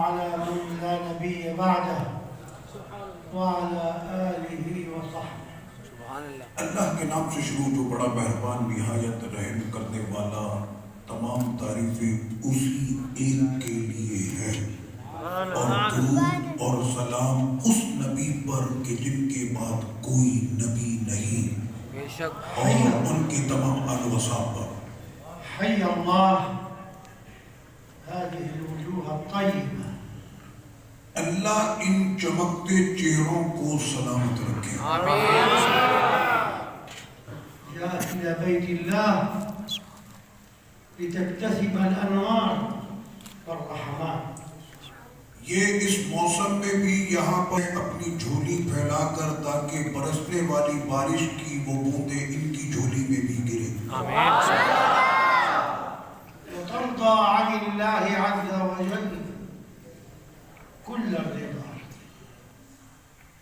على من لا نبي بعده وعلى آله وصحبه. اللہ کے نام سے شروع جو بڑا مہربان نہایت رحم کرنے والا، تمام تعریفیں اسی ایک کے لیے ہے، اور درود اور سلام اس نبی پر کہ جن کے بعد کوئی نبی نہیں، اور ان کے تمام آل و صحاب پر. حي الله هذه الوجوه الطيبة. اللہ ان چمکتے چہروں کو سلامت رکھے. جاءت إلى بيت الله لتكتسب الأنوار والرحمات. یہ اس موسم میں بھی یہاں پر اپنی جھولی پھیلا کر تاکہ برسنے والی بارش کی وہ بوندیں ان کی جھولی میں بھی گرے. وترضى عن الله عز وجل كل الرضا.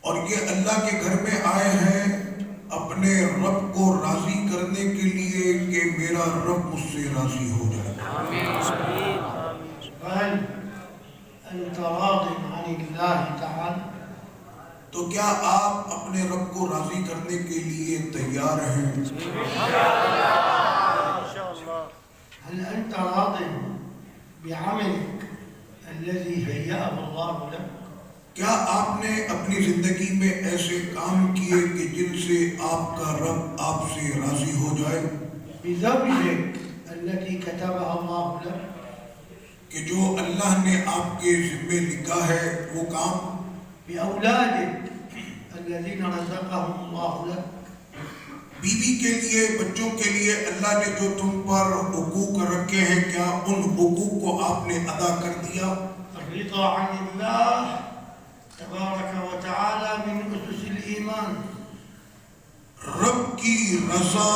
اور یہ اللہ کے گھر میں آئے ہیں اپنے رب کو راضی کرنے کے لیے کہ میرا رب مجھ سے راضی ہو جائے. هل أنت راض عن الله تعالى؟ تو کیا آپ اپنے رب کو راضی کرنے کے لیے تیار ہیں؟ هل أنت راض بعملك الذي هيأه الله لك؟ کیا آپ نے اپنی زندگی میں ایسے کام کیے کہ جن سے آپ کا رب آپ سے راضی ہو جائے؟ بزوجك التي كتبها الله لك؟ کہ جو اللہ نے آپ کے ذمے لکھا ہے وہ کام؟ بأولادك الذين رزقهم الله لك؟ بیوی کے لیے، بچوں کے لیے اللہ نے جو تم پر حقوق رکھے ہیں کیا ان حقوق کو آپ نے ادا کر دیا؟ الرضا عن الله تبارك وتعالى من أسس الإيمان. رب کی رضا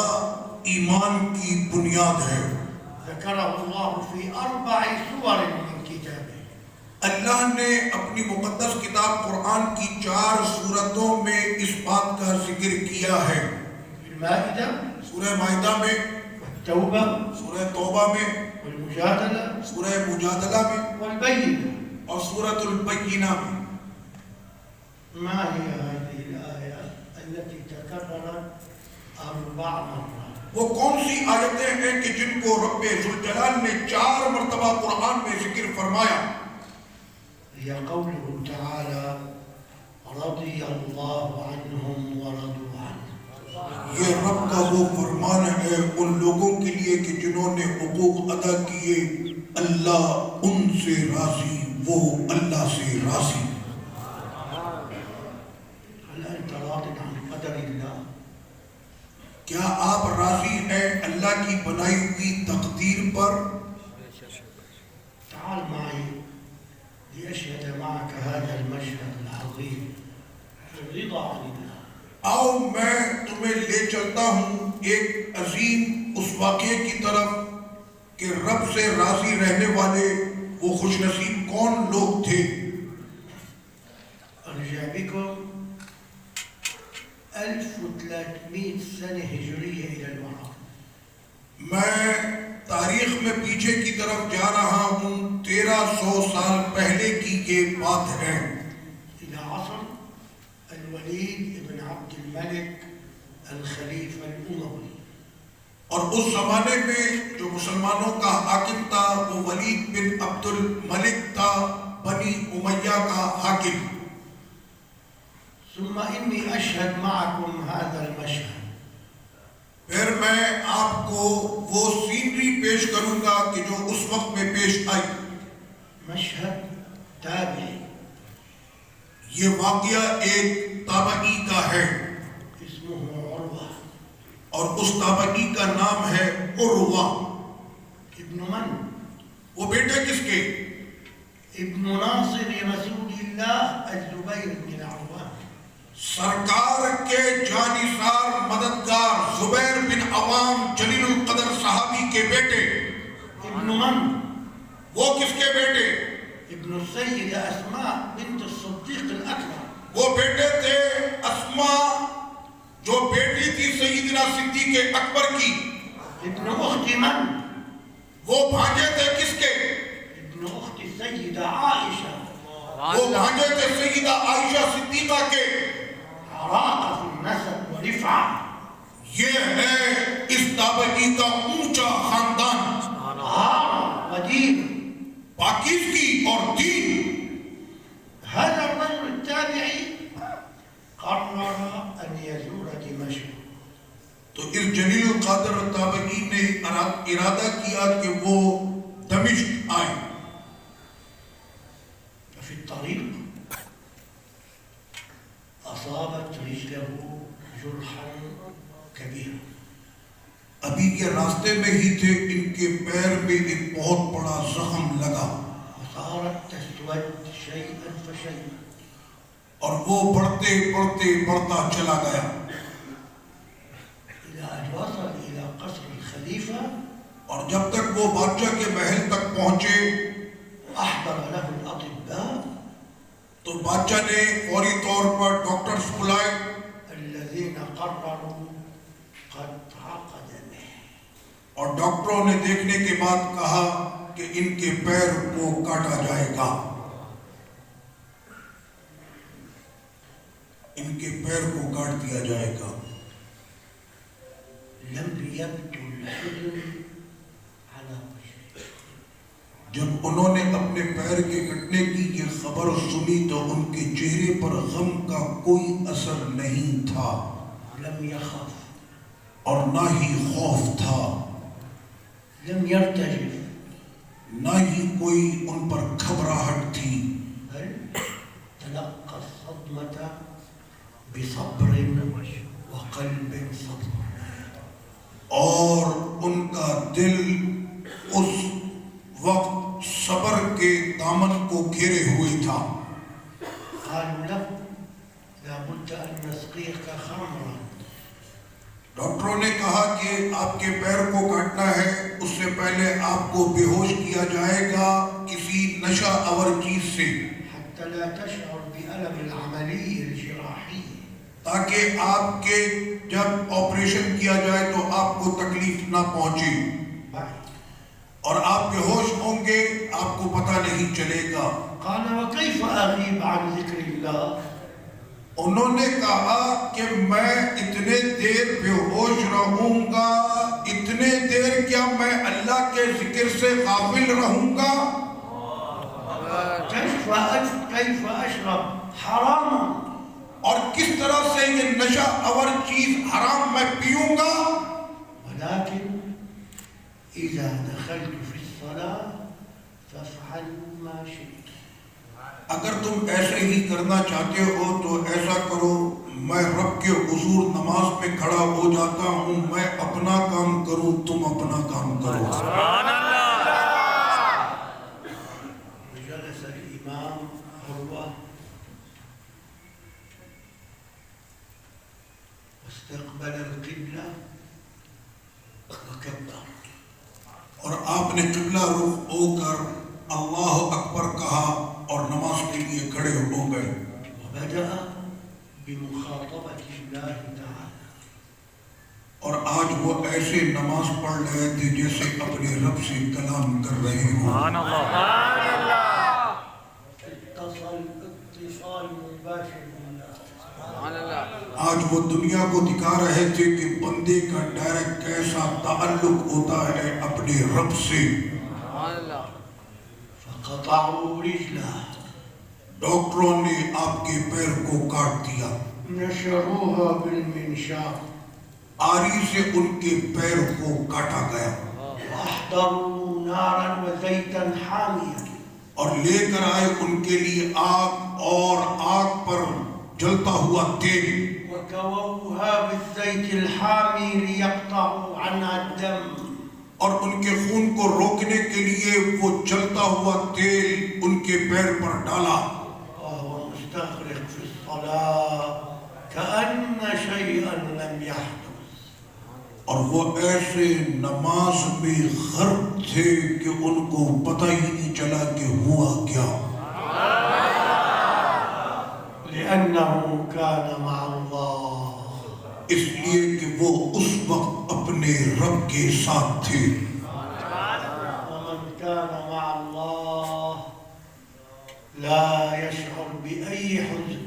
ایمان کی بنیاد ہے. ذكره الله في 4 سور من كتابه. اللہ نے اپنی مقدس کتاب قرآن کی 4 سورتوں میں اس بات کا ذکر کیا ہے. المائدة، سورہ مائدہ میں، والتوبة، سورہ توبہ میں، والمجادلة، سورہ مجادلہ میں، والبينة. اور سورۃ البینہ میں. ما هي هذه الآية التي تكررت 4 مرات؟ وہ کون سی آیتیں ہیں کہ جن کو رب ذوالجلال نے 4 مرتبہ قرآن میں ذکر فرمایا؟ هي قوله تعالى رضي الله عنهم ورضوا عنه. یہ رب کا وہ فرمان ہے ان لوگوں کے لیے کہ جنہوں نے حقوق ادا کیے، اللہ ان سے راضی، وہ اللہ سے راضی. هل أنت راض عن قدر الله؟ کیا آپ راضی ہیں اللہ کی بنائی ہوئی تقدیر پر؟ تعال معي لأشهد معك هذا المشهد العظيم الرضا عن الله. آؤ میں تمہیں لے چلتا ہوں ایک عظیم اس واقعے کی طرف کہ رب سے راضی رہنے والے وہ خوش نصیب کون لوگ تھے. أرجع بكم 1300 سنة هجرية إلى الوراء. میں تاریخ میں پیچھے کی طرف جا رہا ہوں، 1300 سال پہلے کی یہ بات ہے. إلى عصر الوليد بن عبد الملك الخليفة الأموي. اور اس زمانے میں جو مسلمانوں کا حاکم تھا وہ ولید بن عبد الملک تھا، بنی امیہ کا حاکم. ثم إني أشهد معكم هذا المشهد. پھر میں آپ کو وہ سینری پیش کروں گا کہ جو اس وقت میں پیش آئی. مشهد تابعي یہ واقعہ ایک تابعی کا ہے اسمه عروة. اور اس تابعی کا نام ہے عروہ. ابن من؟ وہ بیٹے کس کے؟ ابن ناصر رسول الله الزبير بن العوام. سرکار کے جانثار مددگار زبیر بن عوام جلیل القدر صحابی کے بیٹے. ابن من؟ وہ کس کے بیٹے؟ ابن السيدة أسماء بنت الصديق الأكبر. وہ بیٹے تھے اسماء جو بیٹی تھی سیدنا صدیق اکبر کی. ابن أخت من؟ وہ بھانجے تھے کس کے؟ ابن أخت السيدة عائشة وہ بھانجے تھے سیدہ عائشہ صدیقہ کے. عراقة في النسب ورفعة. یہ ہے اس تابعی کا اونچا خاندان، طهارة ودين. پاکیزگی اور دین. هذا الرجل التابعي قرر أن يزور دمشق. تو اس جلیل القدر تابعی نے ارادہ کیا کہ وہ دمشق آئے. ففي الطريق أصابت رجله جرحا كبيرا. ابھی یہ راستے میں ہی تھے، ان کے پیر میں ایک بہت بڑا زخم لگا وصارت تسود شيئا فشيئا. اور وہ بڑھتے بڑھتے بڑھتا چلا گیا إلى أن وصل إلى قصر الخليفة اور جب تک وہ بادشاہ کے محل تک پہنچے وأحضر له الأطباء تو بادشاہ نے فوری طور پر ڈاکٹرز بلائے الذين قرروا قطع قدمه. اور ڈاکٹروں نے دیکھنے کے بعد کہا کہ ان کے پیر کو کاٹا جائے گا، ان کے پیر کو کاٹ دیا جائے گا. لم يبدو الحزن على وجهه. جب انہوں نے اپنے پیر کے کٹنے کی یہ خبر سنی تو ان کے چہرے پر غم کا کوئی اثر نہیں تھا لم يخف اور نہ ہی خوف تھا، لم يرتجف نہ ہی کوئی ان پر گھبراہٹ تھی، بل تلقى الصدمة بصبر وقلب صبر. اور ان کا دل اس وقت صبر کے دامن کو گھیرے ہوئے تھا. قالوا له لابد أن نسقيك خمرا. ڈاکٹروں نے کہا کہ آپ کے پیر کو کاٹنا ہے، اس سے پہلے آپ کو بے ہوش کیا جائے گا کسی نشہ آور چیز سے، حتى لا تشعر بألم العملية الجراحية. تاکہ آپ کے جب آپریشن کیا جائے تو آپ کو تکلیف نہ پہنچے اور آپ بے ہوش ہوں گے، آپ کو پتہ نہیں چلے گا. قال وكيف أغيب عن ذكر الله. انہوں نے کہا کہ میں اتنے دیر بے ہوش رہوں گا، اتنے دیر کیا میں اللہ کے ذکر سے غافل رہوں گا؟ كيف أشرب حراما. اور کس طرح سے یہ نشہ آور چیز حرام میں پیوں گا؟ ولكن إذا دخلت في الصلاة فافعلوا ما شئت. اگر تم ایسے ہی کرنا چاہتے ہو تو ایسا کرو، میں رب کے حضور نماز میں کھڑا ہو جاتا ہوں، میں اپنا کام کروں، تم اپنا کام کرو. سبحان اللہ. وجلس الإمام عروة واستقبل القبلة وكبر. اور آپ نے قبلہ رخ ہو کر اللہ اکبر کہا اور نماز کے لیے کھڑے ہو گئے. وبدأ بمخاطبة الله تعالى. اور آج وہ ایسے نماز پڑھ رہے تھے جیسے اپنے رب سے کلام کر رہے ہوں. سبحان اللہ. اتصال مباشر بالله. سبحان اللہ. آج وہ دنیا کو دکھا رہے تھے کہ بندے کا ڈائریکٹ کیسا تعلق ہوتا ہے اپنے رب سے. سبحان اللہ. فقطعوا رجله. ڈاکٹروں نے آپ کے پیر کو کاٹ دیا، نشروها بالمنشار. آری سے ان کے پیر کو کاٹا گیا واحضروا نارا وزيتا حاميا. اور لے کر آئے ان کے لیے آگ اور آگ پر جلتا ہوا تیل، وكووها بالزيت الحامي ليقطعوا عنها الدم. اور ان کے خون کو روکنے کے لیے وہ جلتا ہوا تیل ان کے پیر پر ڈالا. وهو مستغرق في الصلاة كأن شيئا لم يحدث. اور وہ ایسے نماز میں غرق تھے کہ ان کو پتہ ہی نہیں چلا کہ ہوا کیا، لأنه كان مع الله. اس لیے کہ وہ اس وقت اپنے رب کے ساتھ تھے. ومن كان مع الله لا يشعر بأي حزن.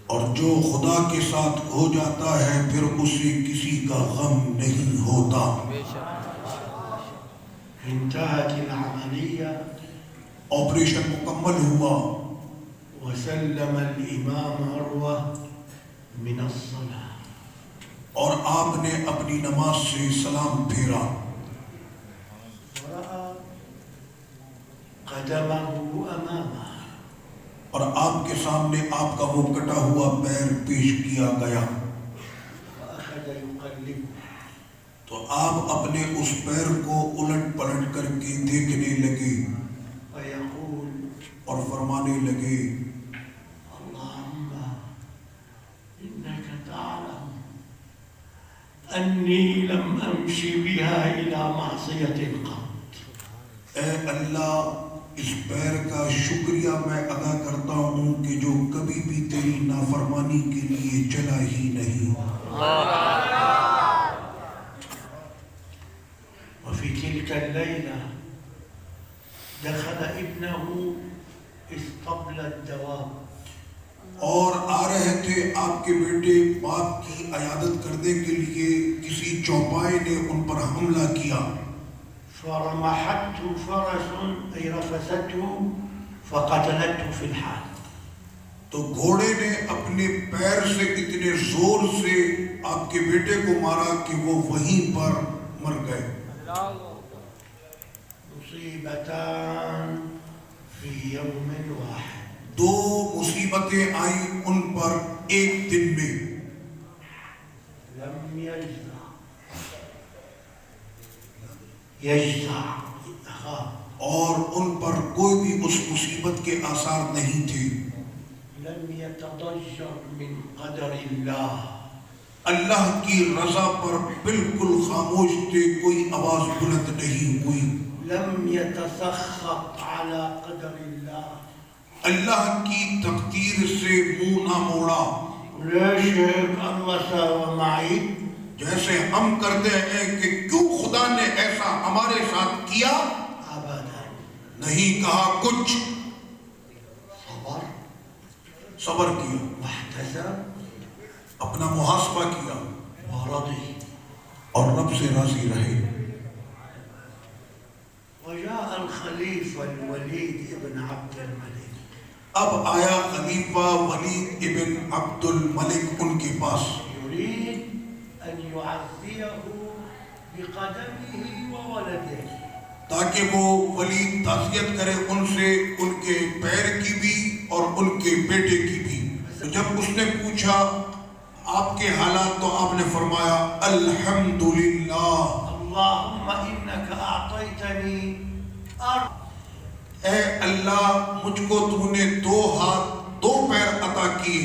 اور جو خدا کے ساتھ ہو جاتا ہے پھر اسے کسی کا غم نہیں ہوتا. انتهت العملية آپریشن مکمل ہوا. وسلم الإمام عروة من الصلاة. اور آپ نے اپنی نماز سے سلام پھیرا. ورأى قدمه أمامه. اور آپ کے سامنے آپ کا وہ کٹا ہوا پیر پیش کیا گیا. وأخذ يقلبه. تو آپ اپنے اس پیر کو الٹ پلٹ کر کے دیکھنے لگے ويقول اور فرمانے لگے اللهم إنك تعلم أني لم أمشي بها إلى معصية قط. اے اللہ اس پیر کا شکریہ میں ادا کرتا ہوں کہ جو کبھی بھی تیری نافرمانی کے لیے چلا ہی نہیں. وفي تلك الليلة دخل ابنه اسطبل الدواب. اور آ رہے تھے آپ کے بیٹے باپ کی عیادت کرنے کے لیے، کسی چوپائے نے ان پر حملہ کیا. فرمحته فرس أي رفسته فقتلته في الحال. تو گھوڑے نے اپنے پیر سے اتنے زور سے آپ کے بیٹے کو مارا کہ وہ وہیں پر مر گئے. مصیبتان فی یوم واحد. دو مصیبتیں آئیں ان پر ایک دن میں. لم یجزع اور ان پر کوئی بھی اس مصیبت کے آثار نہیں تھے. لم يتضجر من قدر اللہ. اللہ کی رضا پر بالکل خاموش تھے، کوئی آواز بلند نہیں ہوئی. لم يتسخط على قدر اللہ. اللہ کی تقدیر سے منہ نہ موڑا. ليش الله سوى معي؟ جیسے ہم کرتے ہیں کہ کیوں خدا نے ایسا ہمارے ساتھ کیا، ابدا نہیں کہا کچھ. صبر کیا، واحتسب، اپنا محاسبہ کیا ورضي. اور رب سے راضی رہے. وجاء الخليفة الوليد ابن عبد الملك. اب آیا خلیفہ ولید ابن عبد الملک ان کے پاس. يريد أن يعزيه بقدمه وولده. تاکہ وہ ولید تعزیت کرے ان سے، ان کے پیر کی بھی اور ان کے بیٹے کی بھی. تو جب اس نے پوچھا آپ کے حالات تو آپ نے فرمایا الحمدللہ. اللهم إنك أعطيتني أرض. اے اللہ مجھ کو تو نے دو ہاتھ دو پیر عطا کیے،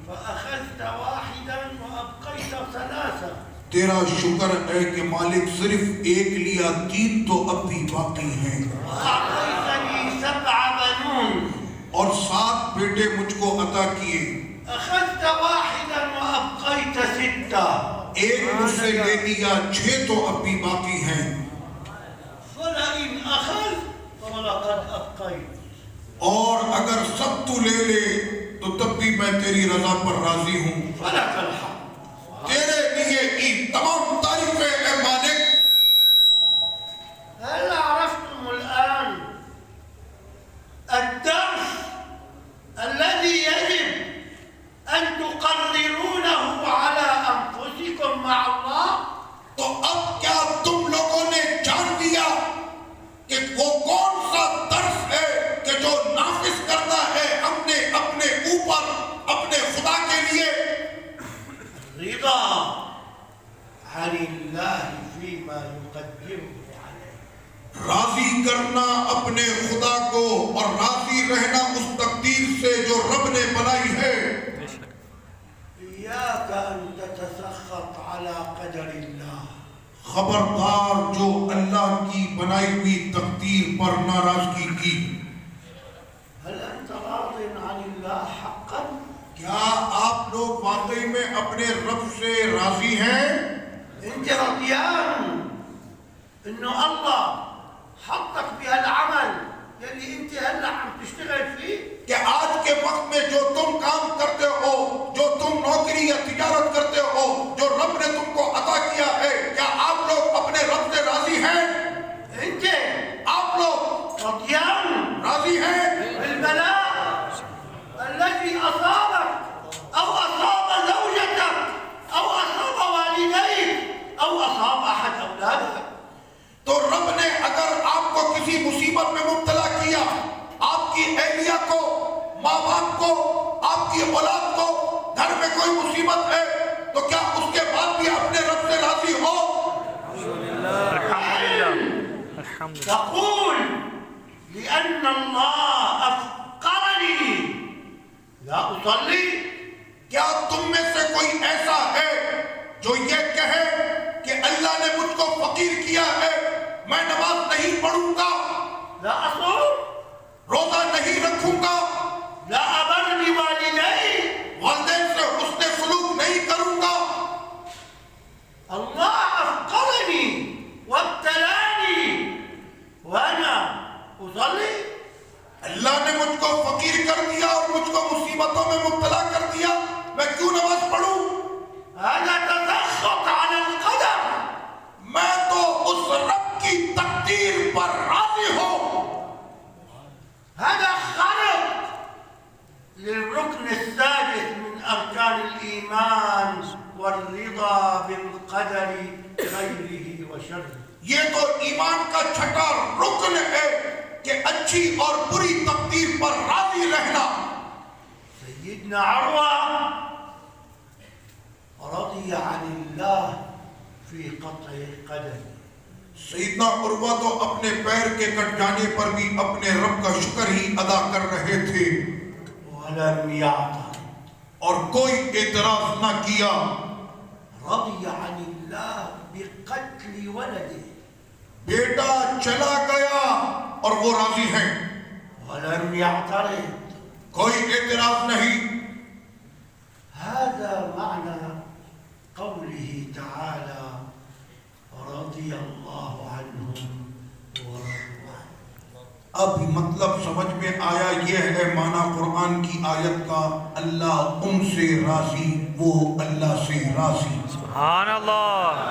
فأخذت واحدا وأبقيت ثلاثة. تیرا شکر ہے کہ مالک صرف ایک لیا، تین تو اب بھی باقی ہیں. وأعطيتني 7 بنون. اور 7 بیٹے مجھ کو عطا کیے. أخذت واحدا وأبقيت 6. ایک مجھ سے لے لیا، 6 تو اب بھی باقی ہیں. فلئن أخذ فلقد أبقيت. اور اگر سب تو لے لے تو تب بھی میں تیری رضا پر راضی ہوں. فلك الحمد. تیرے لیے کی تمام تعریفیں اے مالک. هل عرفتم الآن الدرس الذي يجب أن تقررونه على أنفسكم مع الله؟ تو اب کیا تم لوگوں نے جان لیا کہ وہ کون سا درس ہے کہ جو نافذ کرنا ہے ہم نے اپنے اوپر اپنے خدا کے لیے؟ رضا عن الله فيما يقدره عليه. راضی کرنا اپنے خدا کو اور راضی رہنا اس تقدیر سے جو رب نے بنائی ہے. إياك أن تتسخط على قدر الله. خبردار جو اللہ کی بنائی ہوئی تقدیر پر ناراضگی کی. هل أنت راض عن الله حقا؟ کیا آپ لوگ واقعی میں اپنے رب سے راضی ہیں؟ أنت رضيان إنه الله حطك بهالعمل يلي انت هلا عم تشتغل فيه کہ آج کے وقت میں جو تم کام کرتے ہو، جو تم نوکری یا تجارت کرتے ہو، جو رب نے تم کو عطا کیا ہے، کیا آپ لوگ اپنے رب سے راضی ہیں؟ انت آپ لوگ رضيان راضی ہیں؟ بالبلاء الذي أصابك أو أصاب زوجتك أو أصاب والديك أو أصاب أحد أولادك. تو رب نے اگر آپ کو کسی مصیبت میں مبتلا کیا، آپ کی اہلیہ کو، ماں باپ کو، آپ کی اولاد کو، گھر میں کوئی مصیبت ہے، تو کیا اس کے بعد بھی اپنے رب سے راضی ہو؟ تقول لأن الله أفقرني لا أصلي. کیا تم میں سے کوئی ایسا ہے جو یہ کہے کہ اللہ نے مجھ کو فقیر کیا ہے، میں نماز نہیں پڑھوں گا، لا أصوم روزہ نہیں رکھوں گا، لا أبر بوالدي. والدین سے حسن سلوک نہیں کروں گا؟ الله أفقرني وابتلاني وأنا أصلي. اللہ نے مجھ کو فقیر کر دیا اور مجھ کو مصیبتوں میں مبتلا کر دیا، میں کیوں نماز پڑھوں؟ هذا تسخط على القدر. میں تو اس رب کی تقدیر پر راضی ہوں. هذا خرق للركن السادس من أركان الإيمان والرضا بالقدر خيره وشره. یہ تو ایمان کا چھٹا رکن ہے کہ اچھی اور بری تقدیر پر راضی رہنا. سيدنا عروة رضي عن الله في قطع القدم. سیدنا عروہ تو اپنے پیر کے کٹ جانے پر بھی اپنے رب کا شکر ہی ادا کر رہے تھے ولم يعترض. اور کوئی اعتراض نہ کیا. رضي عن الله بقتل ولده بیٹا چلا گیا اور وہ راضی ہیں، ولم يعترض. کوئی اعتراض نہیں. هذا معنى قوله تعالى رضي الله عنهم ورضوا عنه. اب مطلب سمجھ میں آیا. یہ ہے معنی قرآن کی آیت کا، اللہ ان سے راضی، وہ اللہ سے راضی. سبحان اللہ.